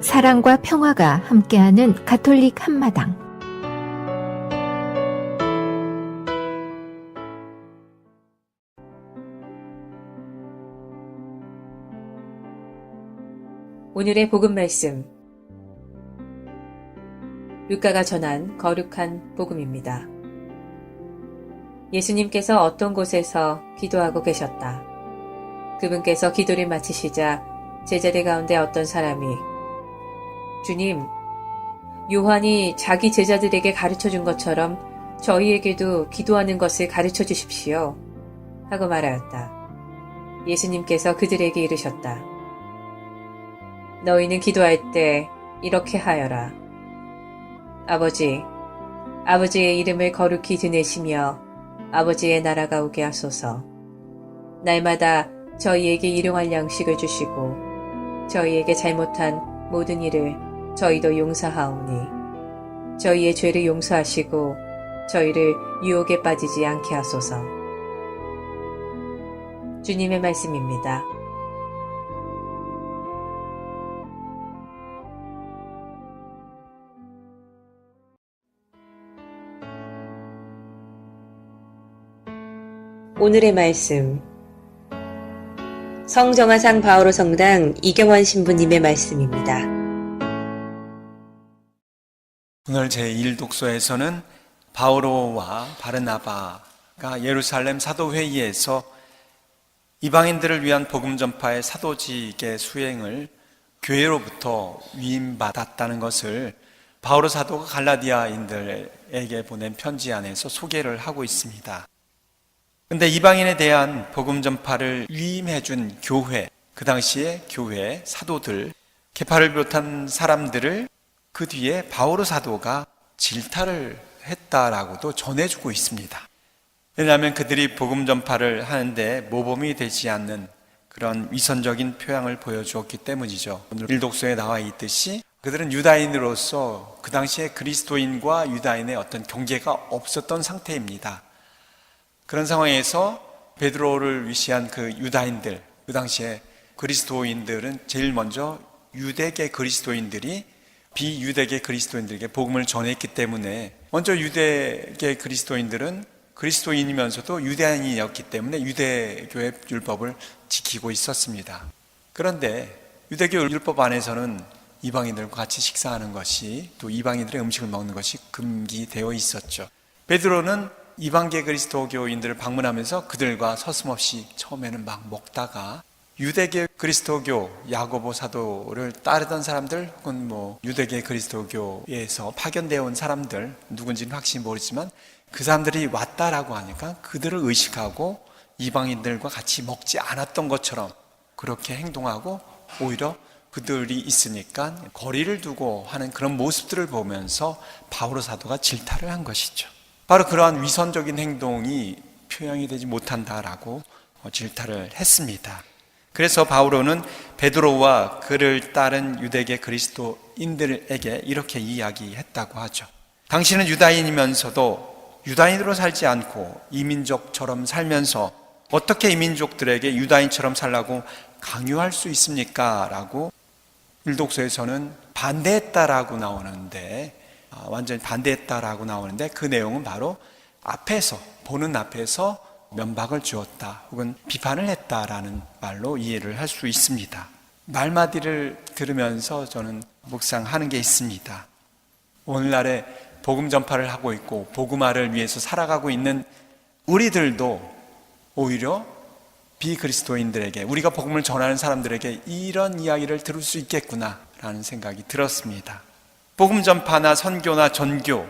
사랑과 평화가 함께하는 가톨릭 한마당. 오늘의 복음 말씀, 루카가 전한 거룩한 복음입니다. 예수님께서 어떤 곳에서 기도하고 계셨다. 그분께서 기도를 마치시자 제자들 가운데 어떤 사람이 주님, 요한이 자기 제자들에게 가르쳐 준 것처럼 저희에게도 기도하는 것을 가르쳐 주십시오 하고 말하였다. 예수님께서 그들에게 이르셨다. 너희는 기도할 때 이렇게 하여라. 아버지의 이름을 거룩히 드내시며 아버지의 나라가 오게 하소서. 날마다 저희에게 일용할 양식을 주시고 저희에게 잘못한 모든 일을 저희도 용서하오니 저희의 죄를 용서하시고 저희를 유혹에 빠지지 않게 하소서. 주님의 말씀입니다. 오늘의 말씀, 성정화상 바오로 성당 이경환 신부님의 말씀입니다. 오늘 제1독서에서는 바오로와 바르나바가 예루살렘 사도회의에서 이방인들을 위한 복음 전파의 사도직의 수행을 교회로부터 위임받았다는 것을 바오로 사도가 갈라디아인들에게 보낸 편지 안에서 소개를 하고 있습니다. 근데 이방인에 대한 복음 전파를 위임해준 교회, 그 당시에 교회, 사도들, 계파를 비롯한 사람들을 그 뒤에 바오로 사도가 질타를 했다라고도 전해주고 있습니다. 왜냐하면 그들이 복음 전파를 하는데 모범이 되지 않는 그런 위선적인 표양을 보여주었기 때문이죠. 오늘 일독서에 나와 있듯이 그들은 유다인으로서 그 당시에 그리스도인과 유다인의 어떤 경계가 없었던 상태입니다. 그런 상황에서 베드로를 위시한 그 유다인들, 그 당시에 그리스도인들은 제일 먼저 유대계 그리스도인들이 비유대계 그리스도인들에게 복음을 전했기 때문에 먼저 유대계 그리스도인들은 그리스도인이면서도 유대인이었기 때문에 유대교의 율법을 지키고 있었습니다. 그런데 유대교 율법 안에서는 이방인들과 같이 식사하는 것이, 또 이방인들의 음식을 먹는 것이 금기되어 있었죠. 베드로는 이방계 그리스도교인들을 방문하면서 그들과 서슴없이 처음에는 막 먹다가 유대계 그리스도교 야고보 사도를 따르던 사람들, 혹은 유대계 그리스도교에서 파견되어 온 사람들, 누군지는 확실히 모르지만 그 사람들이 왔다라고 하니까 그들을 의식하고 이방인들과 같이 먹지 않았던 것처럼 그렇게 행동하고 오히려 그들이 있으니까 거리를 두고 하는 그런 모습들을 보면서 바오로 사도가 질타를 한 것이죠. 바로 그러한 위선적인 행동이 표현이 되지 못한다라고 질타를 했습니다. 그래서 바오로는 베드로와 그를 따른 유대계 그리스도인들에게 이렇게 이야기했다고 하죠. 당신은 유다인이면서도 유다인으로 살지 않고 이민족처럼 살면서 어떻게 이민족들에게 유다인처럼 살라고 강요할 수 있습니까? 라고 일독서에서는 반대했다라고 나오는데, 완전히 반대했다라고 나오는데 그 내용은 바로 보는 앞에서 면박을 주었다 혹은 비판을 했다라는 말로 이해를 할 수 있습니다. 말마디를 들으면서 저는 묵상하는 게 있습니다. 오늘날에 복음 전파를 하고 있고 복음화를 위해서 살아가고 있는 우리들도 오히려 비그리스도인들에게, 우리가 복음을 전하는 사람들에게 이런 이야기를 들을 수 있겠구나 라는 생각이 들었습니다. 복음 전파나 선교나 전교,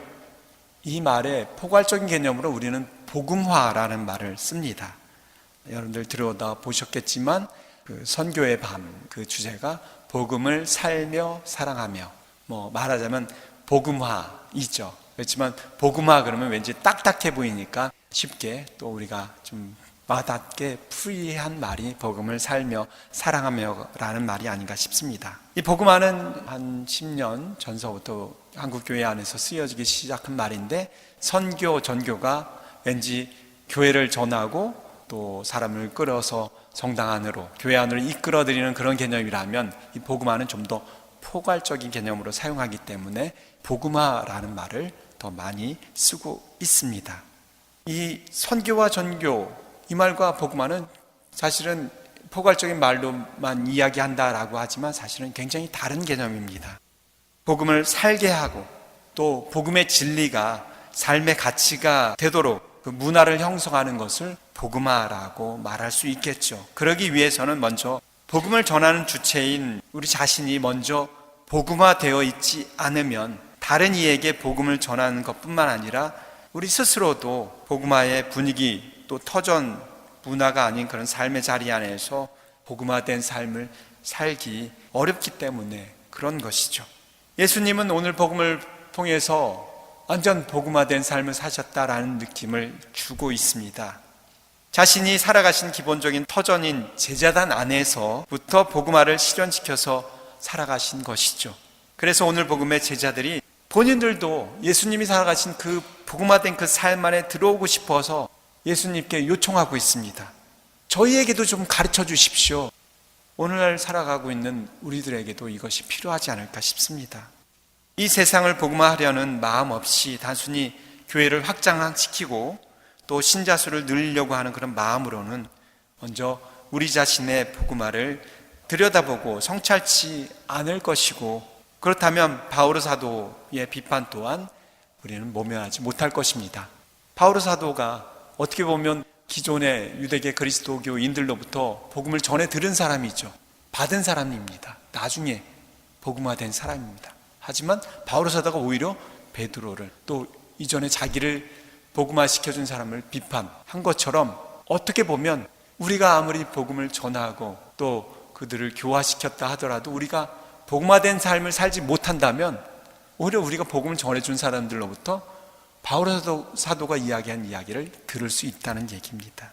이 말의 포괄적인 개념으로 우리는 복음화라는 말을 씁니다. 여러분들 들여다 보셨겠지만 그 선교의 밤, 그 주제가 복음을 살며 사랑하며, 말하자면 복음화이죠. 그렇지만 복음화 그러면 왠지 딱딱해 보이니까 쉽게 또 우리가 좀 와닿게 프리한 말이 복음을 살며 사랑하며 라는 말이 아닌가 싶습니다. 이 복음화는 한 10년 전서부터 한국교회 안에서 쓰여지기 시작한 말인데, 선교, 전교가 왠지 교회를 전하고 또 사람을 끌어서 성당 안으로, 교회 안으로 이끌어들이는 그런 개념이라면 이 복음화는 좀 더 포괄적인 개념으로 사용하기 때문에 복음화라는 말을 더 많이 쓰고 있습니다. 이 선교와 전교, 이 말과 복음화는 사실은 포괄적인 말로만 이야기한다라고 하지만 사실은 굉장히 다른 개념입니다. 복음을 살게 하고 또 복음의 진리가 삶의 가치가 되도록 그 문화를 형성하는 것을 복음화라고 말할 수 있겠죠. 그러기 위해서는 먼저 복음을 전하는 주체인 우리 자신이 먼저 복음화되어 있지 않으면 다른 이에게 복음을 전하는 것뿐만 아니라 우리 스스로도 복음화의 분위기 또 터전 문화가 아닌 그런 삶의 자리 안에서 복음화된 삶을 살기 어렵기 때문에 그런 것이죠. 예수님은 오늘 복음을 통해서 완전 복음화된 삶을 사셨다라는 느낌을 주고 있습니다. 자신이 살아가신 기본적인 터전인 제자단 안에서부터 복음화를 실현시켜서 살아가신 것이죠. 그래서 오늘 복음의 제자들이 본인들도 예수님이 살아가신 그 복음화된 그 삶 안에 들어오고 싶어서 예수님께 요청하고 있습니다. 저희에게도 좀 가르쳐 주십시오. 오늘날 살아가고 있는 우리들에게도 이것이 필요하지 않을까 싶습니다. 이 세상을 복음화하려는 마음 없이 단순히 교회를 확장시키고 또 신자 수를 늘리려고 하는 그런 마음으로는 먼저 우리 자신의 복음화를 들여다보고 성찰치 않을 것이고, 그렇다면 바오로 사도의 비판 또한 우리는 모면하지 못할 것입니다. 바오로 사도가 어떻게 보면 기존의 유대계 그리스도교인들로부터 복음을 전해 들은 사람이죠. 받은 사람입니다. 나중에 복음화된 사람입니다. 하지만 바오로 사도가 오히려 베드로를 또 이전에 자기를 복음화시켜준 사람을 비판한 것처럼 어떻게 보면 우리가 아무리 복음을 전하고 또 그들을 교화시켰다 하더라도 우리가 복음화된 삶을 살지 못한다면 오히려 우리가 복음을 전해준 사람들로부터 바오로 사도가 이야기한 이야기를 들을 수 있다는 얘기입니다.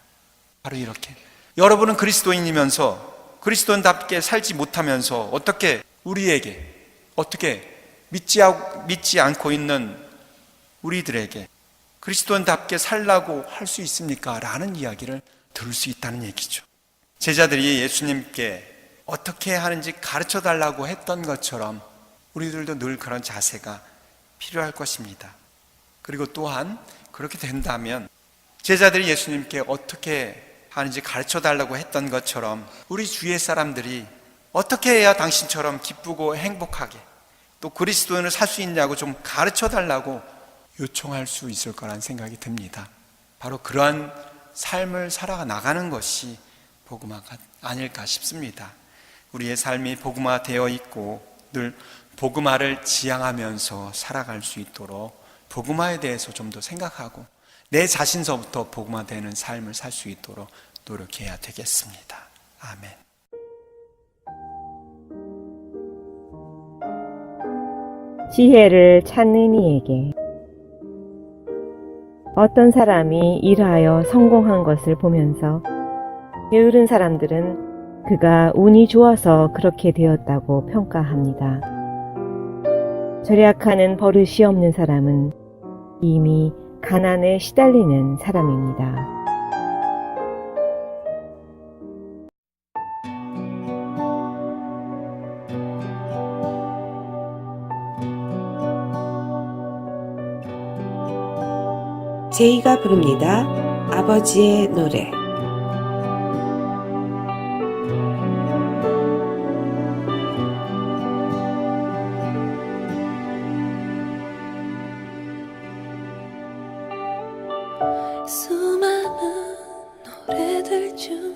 바로 이렇게 여러분은 그리스도인이면서 그리스도인답게 살지 못하면서 어떻게 우리에게 어떻게 믿지 않고 있는 우리들에게 그리스도인답게 살라고 할 수 있습니까? 라는 이야기를 들을 수 있다는 얘기죠. 제자들이 예수님께 어떻게 하는지 가르쳐 달라고 했던 것처럼 우리들도 늘 그런 자세가 필요할 것입니다. 그리고 또한 그렇게 된다면 제자들이 예수님께 어떻게 하는지 가르쳐 달라고 했던 것처럼 우리 주위의 사람들이 어떻게 해야 당신처럼 기쁘고 행복하게 또 그리스도인을 살 수 있냐고 좀 가르쳐 달라고 요청할 수 있을 거란 생각이 듭니다. 바로 그러한 삶을 살아 나가는 것이 복음화가 아닐까 싶습니다. 우리의 삶이 복음화되어 있고 늘 복음화를 지향하면서 살아갈 수 있도록 복음화에 대해서 좀 더 생각하고 내 자신서부터 복음화되는 삶을 살 수 있도록 노력해야 되겠습니다. 아멘. 지혜를 찾는 이에게. 어떤 사람이 일하여 성공한 것을 보면서 게으른 사람들은 그가 운이 좋아서 그렇게 되었다고 평가합니다. 절약하는 버릇이 없는 사람은 이미 가난에 시달리는 사람입니다. 제이가 부릅니다. 아버지의 노래. 수많은 노래들 중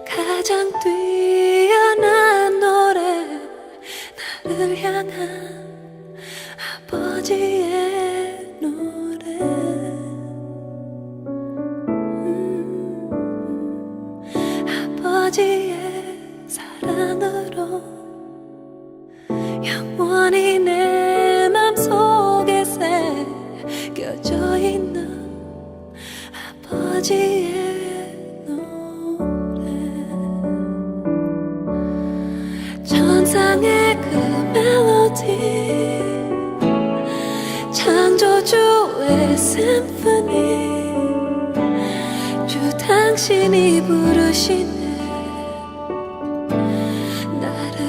가장 뛰어난 노래, 나를 향한 아버지의 노래. 아버지의 사랑으로 영원히 내 맘속에 새겨져 있는 아버지의 노래. 천상의 그 멜로디, 창조주의 심포니, 주 당신이 부르시네 나를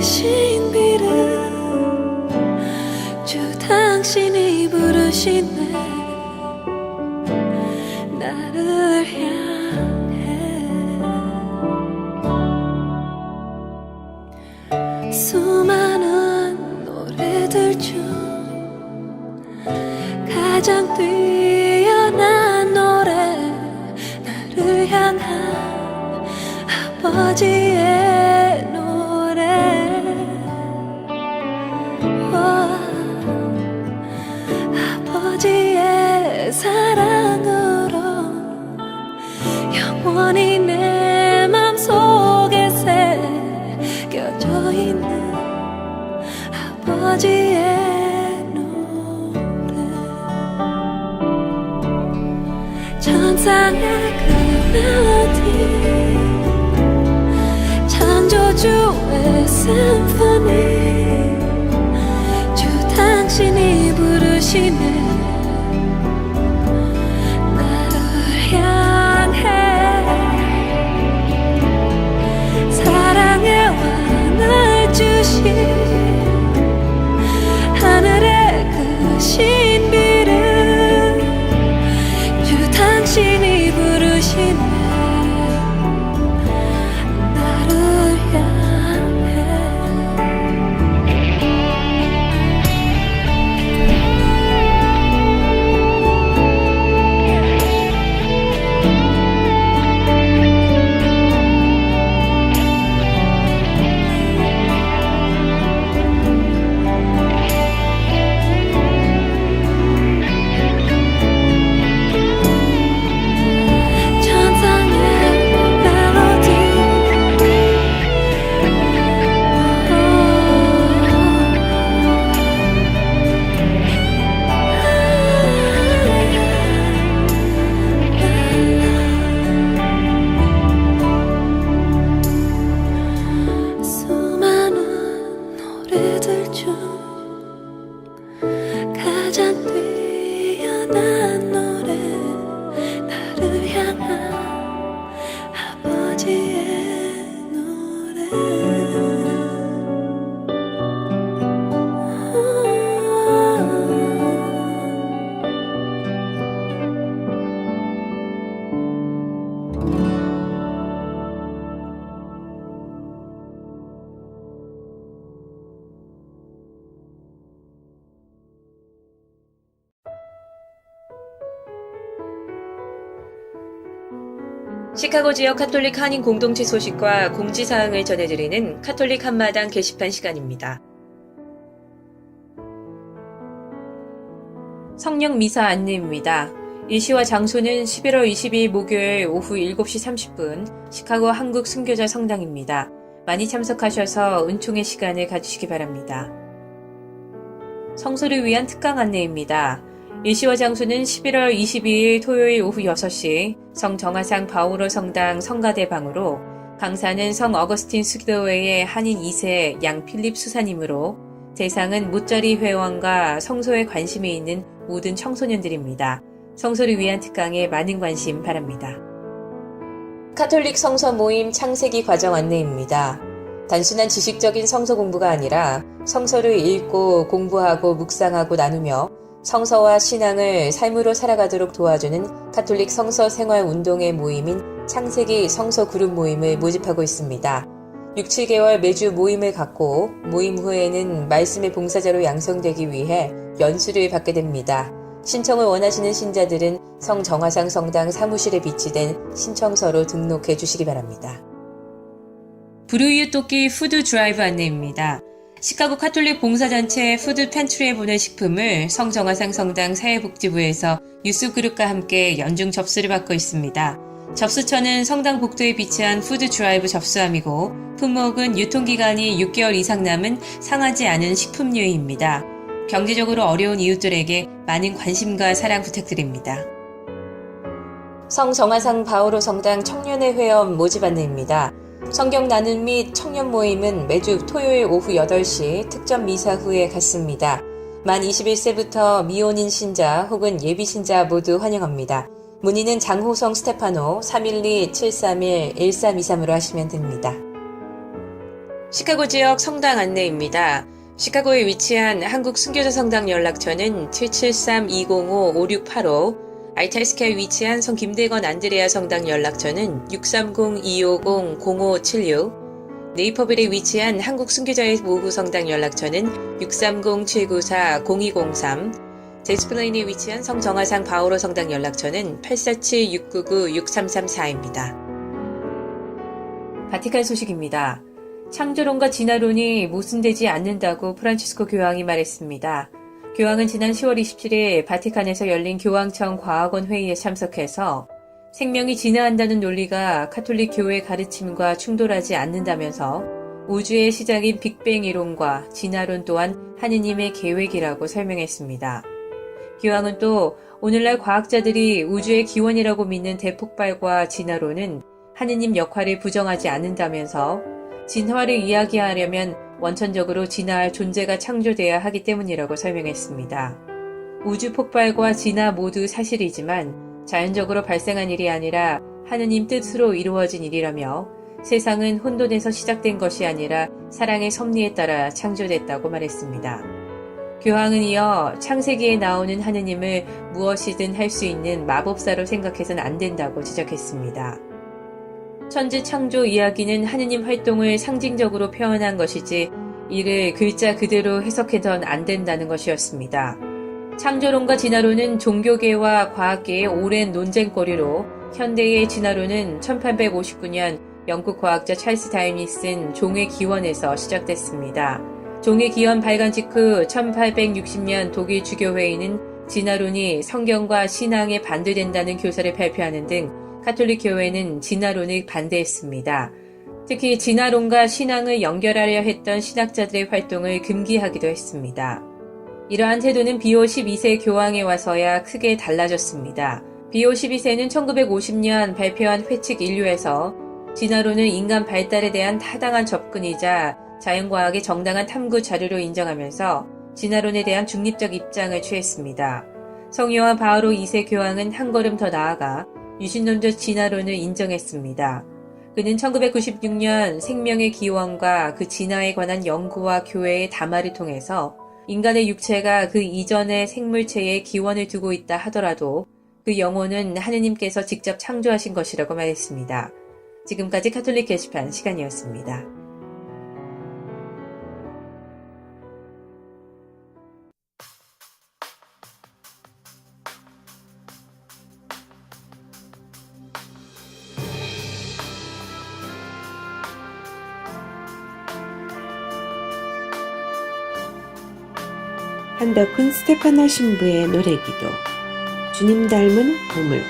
신비를 주 당신이 부르시네 나를 향해 수많은 노래들 중 가장 뛰어난 노래 나를 향한 아버지의 노래 아버지의 사랑으로 영원히 내 맘속에 새겨져 있는 아버지의 천상의 그 멜로디 창조주의 심포니 주 당신이 부르시네 나를 향해 사랑의 왕을 주신 하늘의 그 신비를 당신이 부르시네 나를 향해 시카고 지역 카톨릭 한인 공동체 소식과 공지사항을 전해드리는 카톨릭 한마당 게시판 시간입니다. 성령 미사 안내입니다. 일시와 장소는 11월 22일 목요일 오후 7시 30분 시카고 한국 순교자 성당입니다. 많이 참석하셔서 은총의 시간을 가지시기 바랍니다. 성소를 위한 특강 안내입니다. 일시와 장소는 11월 22일 토요일 오후 6시 성 정화상 바오로 성당 성가대방으로 강사는 성 어거스틴 수교회의 한인 2세 양 필립 수사님으로 대상은 모짜리 회원과 성소에 관심이 있는 모든 청소년들입니다. 성소를 위한 특강에 많은 관심 바랍니다. 카톨릭 성서 모임 창세기 과정 안내입니다. 단순한 지식적인 성서 공부가 아니라 성서를 읽고 공부하고 묵상하고 나누며 성서와 신앙을 삶으로 살아가도록 도와주는 카톨릭 성서 생활 운동의 모임인 창세기 성서 그룹 모임을 모집하고 있습니다. 6, 7개월 매주 모임을 갖고 모임 후에는 말씀의 봉사자로 양성되기 위해 연수를 받게 됩니다. 신청을 원하시는 신자들은 성 정화상 성당 사무실에 비치된 신청서로 등록해 주시기 바랍니다. 브루이유 토끼 푸드 드라이브 안내입니다. 시카고 카톨릭 봉사단체 푸드 팬트리에 보낸 식품을 성 정화상 성당 사회복지부에서 유스그룹과 함께 연중 접수를 받고 있습니다. 접수처는 성당 복도에 비치한 푸드 드라이브 접수함이고 품목은 유통기간이 6개월 이상 남은 상하지 않은 식품류입니다. 경제적으로 어려운 이웃들에게 많은 관심과 사랑 부탁드립니다. 성 정화상 바오로 성당 청년회 회원 모집 안내입니다. 성경 나눔 및 청년 모임은 매주 토요일 오후 8시 특전 미사 후에 갖습니다. 만 21세부터 미혼인 신자 혹은 예비 신자 모두 환영합니다. 문의는 장호성 스테파노 312-731-1323으로 하시면 됩니다. 시카고 지역 성당 안내입니다. 시카고에 위치한 한국 순교자 성당 연락처는 773-205-5685, 알타스카에 위치한 성 김대건 안드레아 성당 연락처는 630-250-0576, 네이퍼빌에 위치한 한국 순교자의 모후 성당 연락처는 630-794-0203, 제스플레인에 위치한 성 정화상 바오로 성당 연락처는 847-699-6334입니다. 바티칸 소식입니다. 창조론과 진화론이 모순되지 않는다고 프란치스코 교황이 말했습니다. 교황은 지난 10월 27일 바티칸에서 열린 교황청 과학원 회의에 참석해서 생명이 진화한다는 논리가 가톨릭 교회 가르침과 충돌하지 않는다면서 우주의 시작인 빅뱅 이론과 진화론 또한 하느님의 계획이라고 설명했습니다. 교황은 또 오늘날 과학자들이 우주의 기원이라고 믿는 대폭발과 진화론은 하느님 역할을 부정하지 않는다면서 진화를 이야기하려면 원천적으로 진화할 존재가 창조돼야 하기 때문이라고 설명했습니다. 우주 폭발과 진화 모두 사실이지만 자연적으로 발생한 일이 아니라 하느님 뜻으로 이루어진 일이라며 세상은 혼돈에서 시작된 것이 아니라 사랑의 섭리에 따라 창조됐다고 말했습니다. 교황은 이어 창세기에 나오는 하느님을 무엇이든 할 수 있는 마법사로 생각해서는 안 된다고 지적했습니다. 천지 창조 이야기는 하느님 활동을 상징적으로 표현한 것이지 이를 글자 그대로 해석해선 안 된다는 것이었습니다. 창조론과 진화론은 종교계와 과학계의 오랜 논쟁거리로 현대의 진화론은 1859년 영국 과학자 찰스 다윈이 쓴 종의 기원에서 시작됐습니다. 종의 기원 발간 직후 1860년 독일 주교회의는 진화론이 성경과 신앙에 반대된다는 교사를 발표하는 등 가톨릭 교회는 진화론을 반대했습니다. 특히 진화론과 신앙을 연결하려 했던 신학자들의 활동을 금기하기도 했습니다. 이러한 태도는 비오 12세 교황에 와서야 크게 달라졌습니다. 비오 12세는 1950년 발표한 회칙 인류에서 진화론을 인간 발달에 대한 타당한 접근이자 자연과학의 정당한 탐구 자료로 인정하면서 진화론에 대한 중립적 입장을 취했습니다. 성요한 바오로 2세 교황은 한 걸음 더 나아가 유신론적 진화론을 인정했습니다. 그는 1996년 생명의 기원과 그 진화에 관한 연구와 교회의 담화를 통해서 인간의 육체가 그 이전의 생물체의 기원을 두고 있다 하더라도 그 영혼은 하느님께서 직접 창조하신 것이라고 말했습니다. 지금까지 가톨릭 게시판 시간이었습니다. 한덕훈 스테파나 신부의 노래기도 주님 닮은 보물.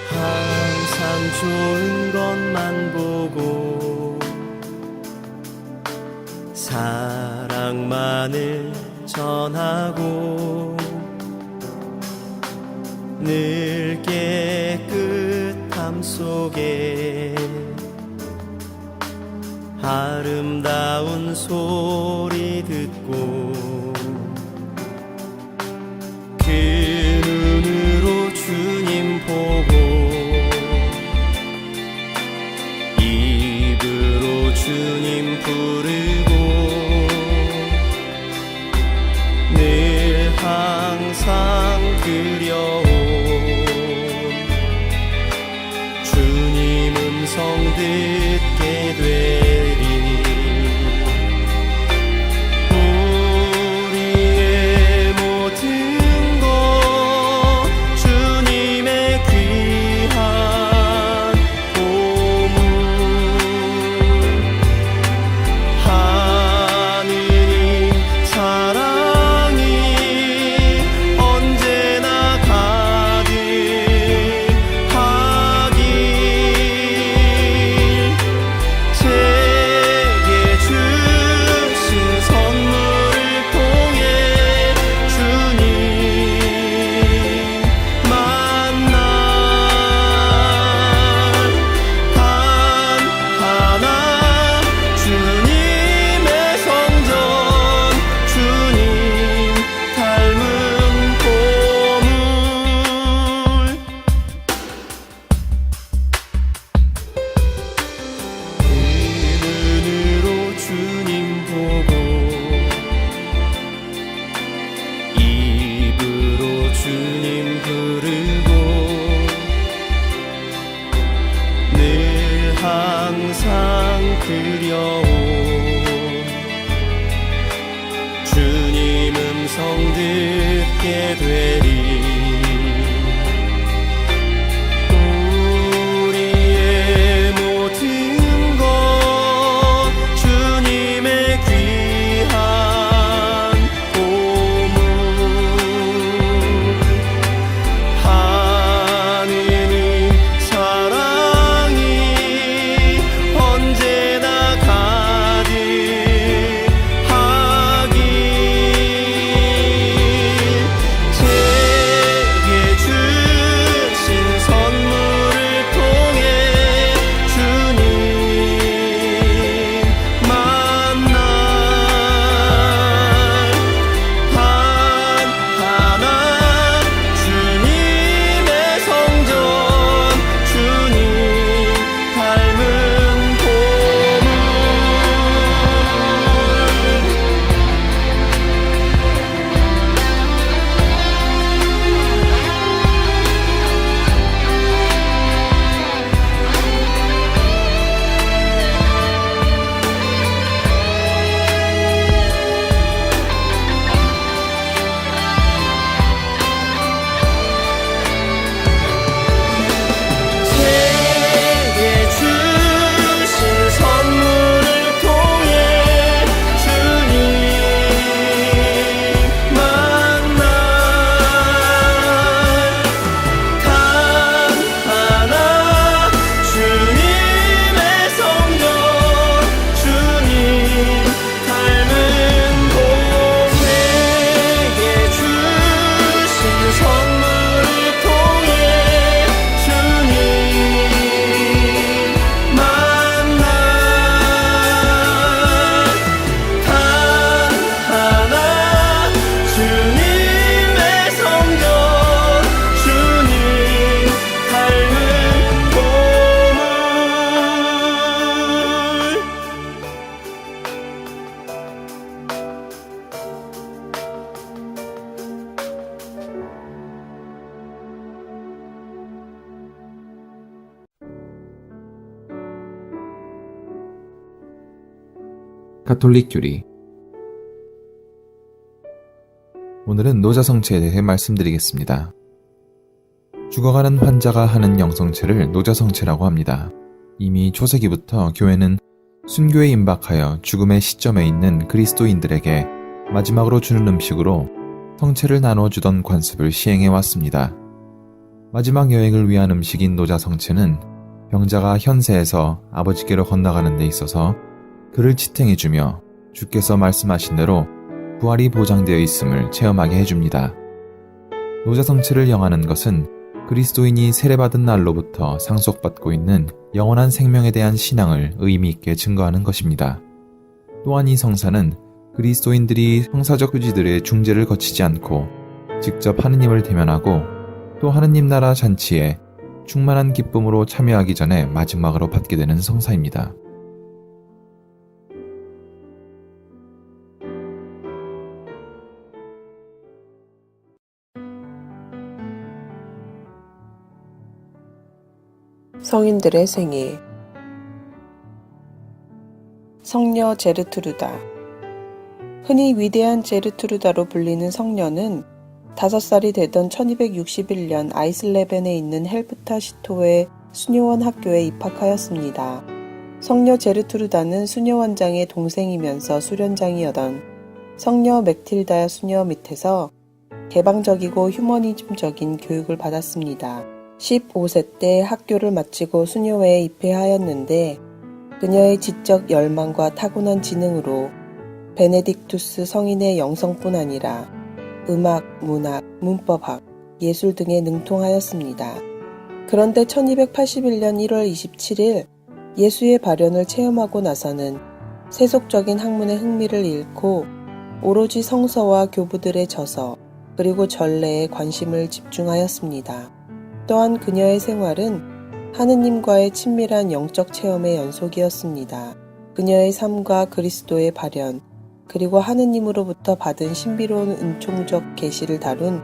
항상 좋은 것만 보고 사랑만을 전하고 늘 깨끗함 속에 아름다운 소리 듣고 그 눈으로 주님 보고 입으로 주님 부르고 늘 항상 그려온 주님 음성 듣게 되리. 우리의 모든 것 주님의 귀한 보물. 하느님 사랑이 언제나 가득하길 주님 부르고 늘 항상 그려온 주님 음성 듣게 되리. 우리의 모든 것 주님의 귀한 보물. 하느님 사랑이 언제나 가득하길 제게 주신 선물을 통해 주님 만날 하나하나 주님의 성전 주님 닮은 보물. 제게 주신 선물을 통해 주님 만날 단 하나 주님의 성전 주님 닮은 봄. 제게 주신 선물을 통해 주님 만날 단 하나 주님의 성전 주님 닮은 보물. 가톨릭 교리. 오늘은 노자성체에 대해 말씀드리겠습니다. 죽어가는 환자가 하는 영성체를 노자성체라고 합니다. 이미 초세기부터 교회는 순교에 임박하여 죽음의 시점에 있는 그리스도인들에게 마지막으로 주는 음식으로 성체를 나눠주던 관습을 시행해 왔습니다. 마지막 여행을 위한 음식인 노자성체는 병자가 현세에서 아버지께로 건너가는 데 있어서 그를 지탱해주며 주께서 말씀하신 대로 부활이 보장되어 있음을 체험하게 해줍니다. 노자성체를 영하는 것은 그리스도인이 세례받은 날로부터 상속받고 있는 영원한 생명에 대한 신앙을 의미 있게 증거하는 것입니다. 또한 이 성사는 그리스도인들이 형사적 규지들의 중재를 거치지 않고 직접 하느님을 대면하고 또 하느님 나라 잔치에 충만한 기쁨으로 참여하기 전에 마지막으로 받게 되는 성사입니다. 성인들의 생애. 성녀 제르트루다. 흔히 위대한 제르트루다로 불리는 성녀는 5살이 되던 1261년 아이슬레벤에 있는 헬프타 시토의 수녀원 학교에 입학하였습니다. 성녀 제르트루다는 수녀원장의 동생이면서 수련장이었던 성녀 맥틸다 수녀 밑에서 개방적이고 휴머니즘적인 교육을 받았습니다. 15세 때 학교를 마치고 수녀회에 입회하였는데 그녀의 지적 열망과 타고난 지능으로 베네딕투스 성인의 영성뿐 아니라 음악, 문학, 문법학, 예술 등에 능통하였습니다. 그런데 1281년 1월 27일 예수의 발현을 체험하고 나서는 세속적인 학문의 흥미를 잃고 오로지 성서와 교부들의 저서 그리고 전례에 관심을 집중하였습니다. 또한 그녀의 생활은 하느님과의 친밀한 영적 체험의 연속이었습니다. 그녀의 삶과 그리스도의 발현, 그리고 하느님으로부터 받은 신비로운 은총적 계시를 다룬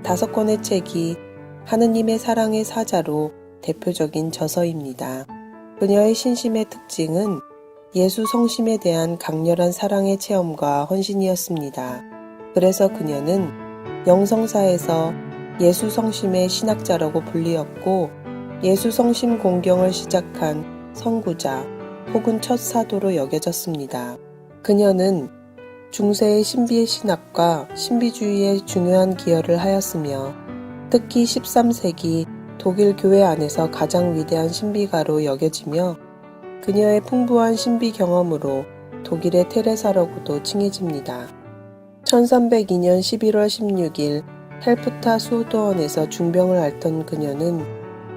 5권의 책이 하느님의 사랑의 사자로 대표적인 저서입니다. 그녀의 신심의 특징은 예수 성심에 대한 강렬한 사랑의 체험과 헌신이었습니다. 그래서 그녀는 영성사에서 예수 성심의 신학자라고 불리었고 예수 성심 공경을 시작한 선구자 혹은 첫 사도로 여겨졌습니다. 그녀는 중세의 신비의 신학과 신비주의에 중요한 기여를 하였으며 특히 13세기 독일 교회 안에서 가장 위대한 신비가로 여겨지며 그녀의 풍부한 신비 경험으로 독일의 테레사라고도 칭해집니다. 1302년 11월 16일 헬프타 수도원에서 중병을 앓던 그녀는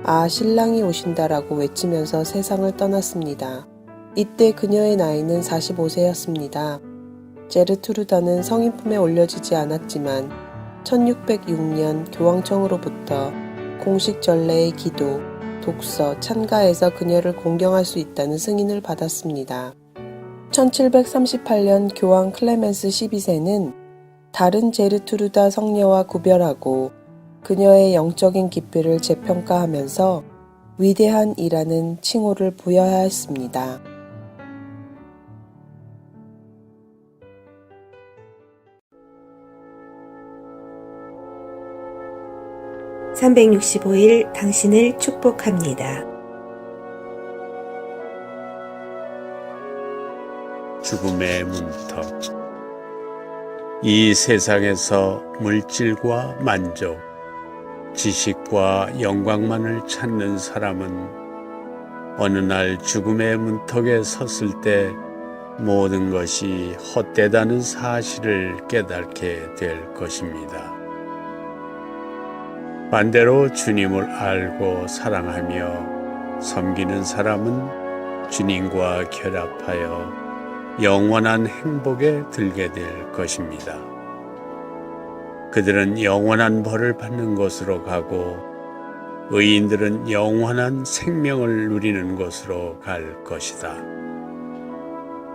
아, 신랑이 오신다라고 외치면서 세상을 떠났습니다. 이때 그녀의 나이는 45세였습니다. 제르트루다는 성인품에 올려지지 않았지만 1606년 교황청으로부터 공식 전례의 기도, 독서, 찬가에서 그녀를 공경할 수 있다는 승인을 받았습니다. 1738년 교황 클레멘스 12세는 다른 제르트루다 성녀와 구별하고 그녀의 영적인 깊이를 재평가하면서 위대한 이라는 칭호를 부여하였습니다. (365일) 당신을 축복합니다. 죽음의 문턱. 이 세상에서 물질과 만족, 지식과 영광만을 찾는 사람은 어느 날 죽음의 문턱에 섰을 때 모든 것이 헛되다는 사실을 깨닫게 될 것입니다. 반대로 주님을 알고 사랑하며 섬기는 사람은 주님과 결합하여 영원한 행복에 들게 될 것입니다. 그들은 영원한 벌을 받는 곳으로 가고 의인들은 영원한 생명을 누리는 곳으로 갈 것이다.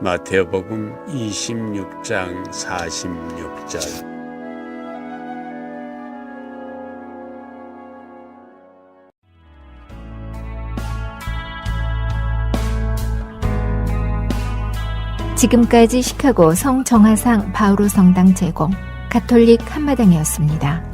마태복음 26장 46절. 지금까지 시카고 성정화상 바오로 성당 제공 가톨릭 한마당이었습니다.